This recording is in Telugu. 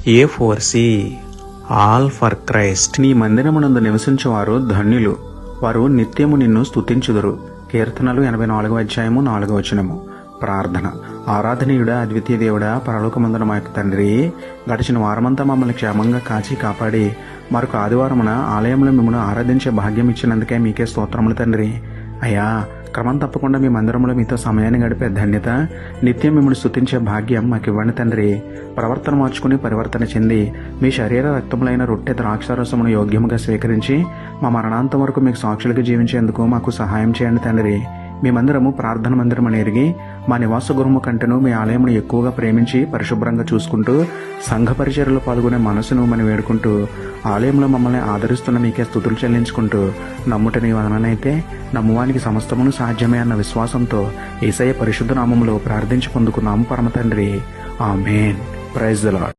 A4C all for Christ. నీ మందిరమునందు నివసించువారు ధన్యులు, వారు నిత్యము నిన్ను స్తుతించుదురు. కీర్తనలు 84:4. ప్రార్థన. ఆరాధనీయుడా, అద్వితీయ దేవుడా, పరలోకమందున మా యొక్క తండ్రి, గడిచిన వారమంతా మమ్మల్ని క్షేమంగా కాచి కాపాడి మరొక ఆదివారమున ఆలయంలో మిమ్మల్ని ఆరాధించే భాగ్యం ఇచ్చినందుకే మీకే స్తోత్రములు తండ్రి. అయ్యా, క్రమం తప్పకుండా మీ మందిరంలో మీతో సమయాన్ని గడిపే ధన్యత, నిత్యం మిమ్మల్ని స్తుతించే భాగ్యం మాకు ఇవ్వండి తండ్రి. ప్రవర్తన మార్చుకుని పరివర్తన చెంది మీ శరీర రక్తములైన రొట్టె ద్రాక్షారసమును యోగ్యముగా స్వీకరించి మా మరణాంతం వరకు మీకు సాక్షులుగా జీవించేందుకు మాకు సహాయం చేయండి తండ్రి. మీ మందిరము ప్రార్థన మందిరం అని ఎరిగి మా నివాస గృహము కంటేను మీ ఆలయమును ఎక్కువగా ప్రేమించి పరిశుభ్రంగా చూసుకుంటూ సంఘ పరిచర్యలో పాల్గొనే మనసును మనం వేడుకుంటూ ఆలయంలో మమ్మల్ని ఆదరిస్తున్న మీకే స్తుతులు చెల్లించుకుంటూ నమ్ముట నీ వదననైతే నమ్మువానికి సమస్తమును సాధ్యమే అన్న విశ్వాసంతో యేసయ్య పరిశుద్ధ నామములో ప్రార్థించి పొందుకున్నాము పరమ తండ్రి. ఆమేన్. Praise the lord.